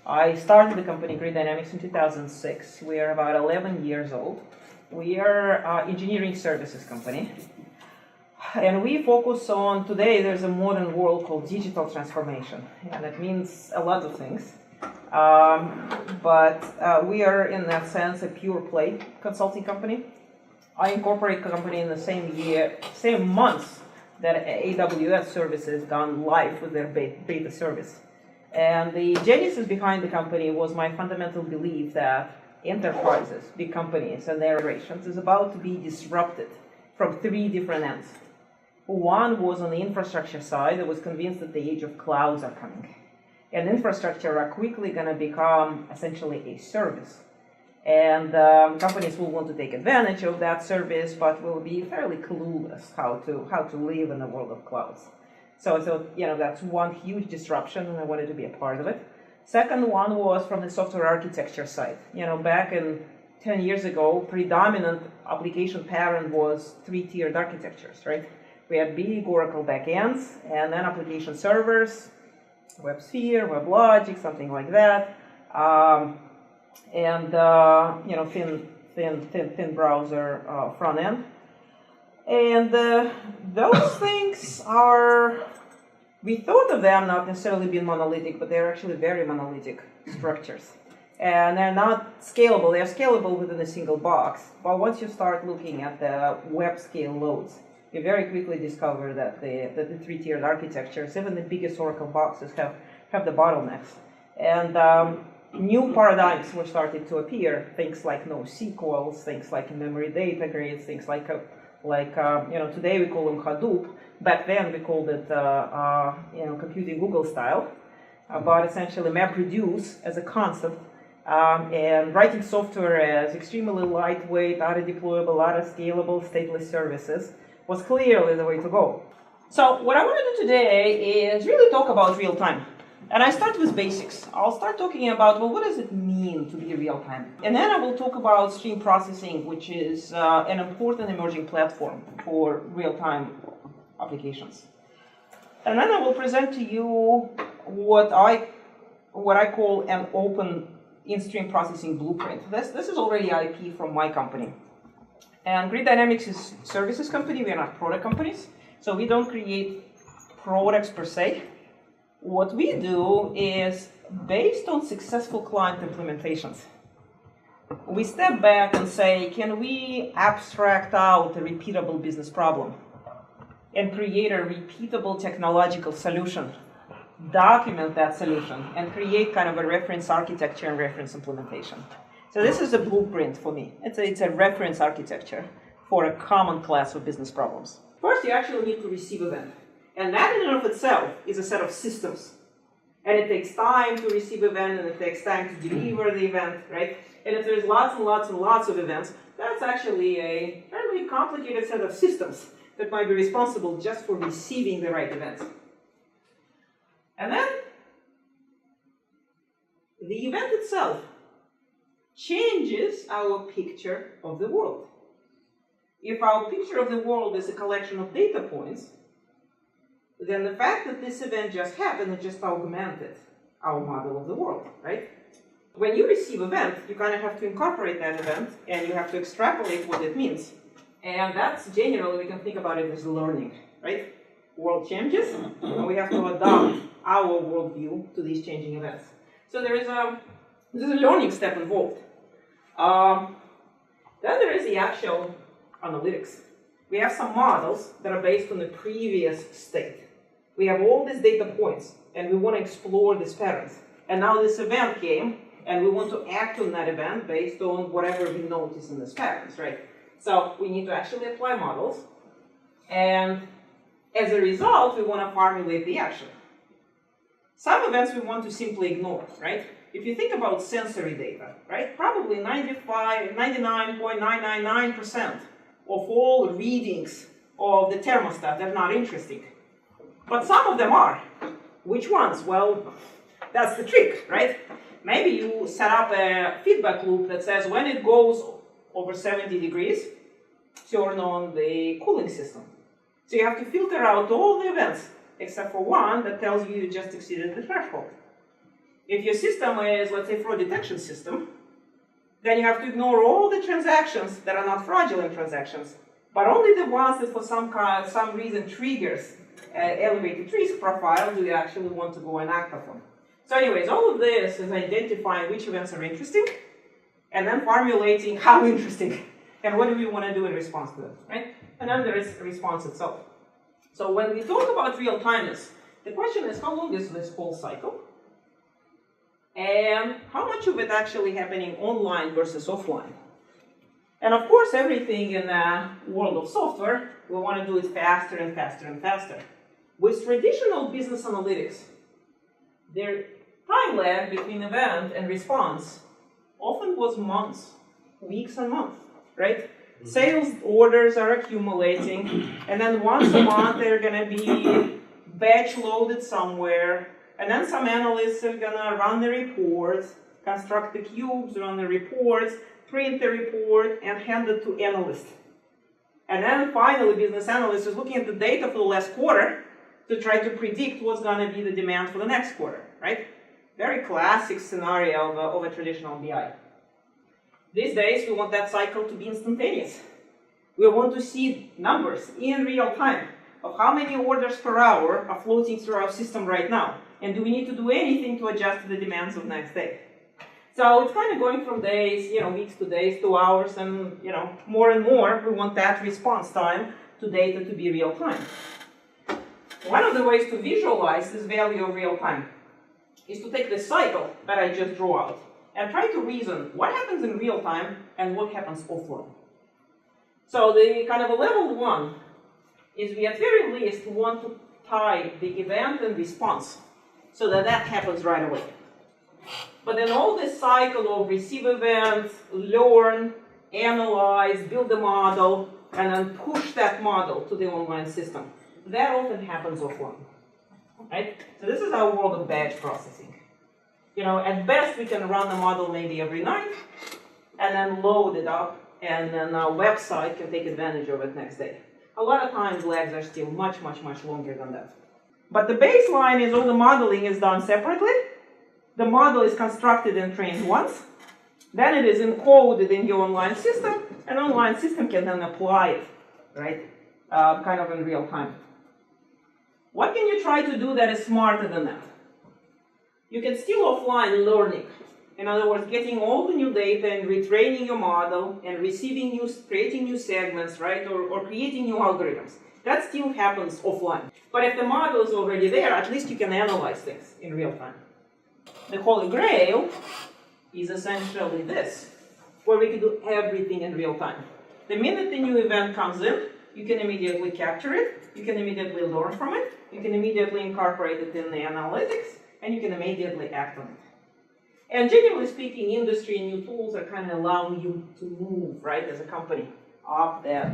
I started the company GridDynamics in 2006. We are about 11 years old. We are an engineering services company. And we focus on, today there's a modern world called digital transformation. And it means a lot of things. But we are, in that sense, a pure play consulting company. I incorporated the company in the same months that AWS services gone live with their beta service. And the genesis behind the company was my fundamental belief that enterprises, big companies, and their operations is about to be disrupted from three different ends. One was on the infrastructure side that was convinced that the age of clouds are coming. And infrastructure are quickly going to become essentially a service. And companies will want to take advantage of that service, but will be fairly clueless how to live in the world of clouds. So that's one huge disruption, and I wanted to be a part of it. Second one was from the software architecture side. Back in 10 years ago, predominant application pattern was three-tiered architectures, right? We had big Oracle backends, and then application servers, WebSphere, WebLogic, something like that, and thin browser front end. And those things are, we thought of them not necessarily being monolithic, but they're actually very monolithic structures. And they're not scalable. They're scalable within a single box. But once you start looking at the web scale loads, you very quickly discover that the three-tiered architectures, even the biggest Oracle boxes, have the bottlenecks. And new paradigms were starting to appear. Things like NoSQLs, things like in-memory data grids, things like today we call them Hadoop. Back then we called it computing Google style, but essentially MapReduce as a concept, and writing software as extremely lightweight, auto-deployable, auto-scalable, stateless services was clearly the way to go. So what I want to do today is really talk about real time. And I start with basics. I'll start talking about, well, what does it mean to be real time? And then I will talk about stream processing, which is an important emerging platform for real-time applications. And then I will present to you what I call an open in-stream processing blueprint. This is already IP from my company. And GridDynamics is a services company. We are not product companies. So we don't create products per se. What we do is, based on successful client implementations, we step back and say, can we abstract out a repeatable business problem and create a repeatable technological solution, document that solution, and create kind of a reference architecture and reference implementation. So this is a blueprint for me. It's a reference architecture for a common class of business problems. First, you actually need to receive event. And that in and of itself is a set of systems. And it takes time to receive event, and it takes time to deliver the event, right? And if there's lots and lots and lots of events, that's actually a fairly complicated set of systems that might be responsible just for receiving the right events. And then the event itself changes our picture of the world. If our picture of the world is a collection of data points, then the fact that this event just happened, it just augmented our model of the world, right? When you receive an event, you kind of have to incorporate that event, and you have to extrapolate what it means. And that's generally, we can think about it as learning, right? World changes, and we have to adopt our worldview to these changing events. So there's a learning step involved. Then there is the actual analytics. We have some models that are based on the previous state. We have all these data points, and we want to explore these patterns. And now this event came, and we want to act on that event based on whatever we notice in these patterns, right? So we need to actually apply models. And as a result, we want to formulate the action. Some events we want to simply ignore, right? If you think about sensory data, right? Probably 99.999% of all readings of the thermostat, they're not interesting. But some of them are. Which ones? Well, that's the trick, right? Maybe you set up a feedback loop that says when it goes over 70 degrees, turn on the cooling system. So you have to filter out all the events, except for one that tells you you just exceeded the threshold. If your system is, let's say, fraud detection system, then you have to ignore all the transactions that are not fraudulent transactions, but only the ones that for some reason triggers elevated risk profile do you actually want to go and act upon. So anyways, all of this is identifying which events are interesting, and then formulating how interesting, and what do we want to do in response to them, right? And then there is a response itself. So when we talk about real-timeness, the question is how long is this whole cycle? And how much of it actually happening online versus offline? And of course, everything in the world of software, we want to do it faster and faster and faster. With traditional business analytics, their time lag between event and response often was months, weeks and months, right? Sales orders are accumulating, and then once a month they're going to be batch loaded somewhere, and then some analysts are going to run the reports, construct the cubes, run the reports, print the report, and hand it to analysts. And then finally, business analyst is looking at the data for the last quarter to try to predict what's going to be the demand for the next quarter, right? Very classic scenario of a traditional BI. These days, we want that cycle to be instantaneous. We want to see numbers in real time of how many orders per hour are floating through our system right now. And do we need to do anything to adjust to the demands of next day? So it's kind of going from days, weeks to days to hours, and more and more we want that response time to data to be real time. One of the ways to visualize this value of real time is to take the cycle that I just drew out and try to reason what happens in real time and what happens offline. So the kind of a level one is we at very least want to tie the event and response so that happens right away. But then all this cycle of receive events, learn, analyze, build a model, and then push that model to the online system, that often happens offline. Right? So this is our world of batch processing. At best we can run the model maybe every night and then load it up, and then our website can take advantage of it next day. A lot of times lags are still much, much, much longer than that. But the baseline is all the modeling is done separately. The model is constructed and trained once. Then it is encoded in your online system, and online system can then apply it, right? Kind of in real time. What can you try to do that is smarter than that? You can still offline learning. In other words, getting all the new data and retraining your model and creating new segments, right? Or creating new algorithms. That still happens offline. But if the model is already there, at least you can analyze things in real time. The Holy Grail is essentially this, where we can do everything in real time. The minute the new event comes in, you can immediately capture it, you can immediately learn from it, you can immediately incorporate it in the analytics, and you can immediately act on it. And generally speaking, industry and new tools are kind of allowing you to move, right, as a company, up that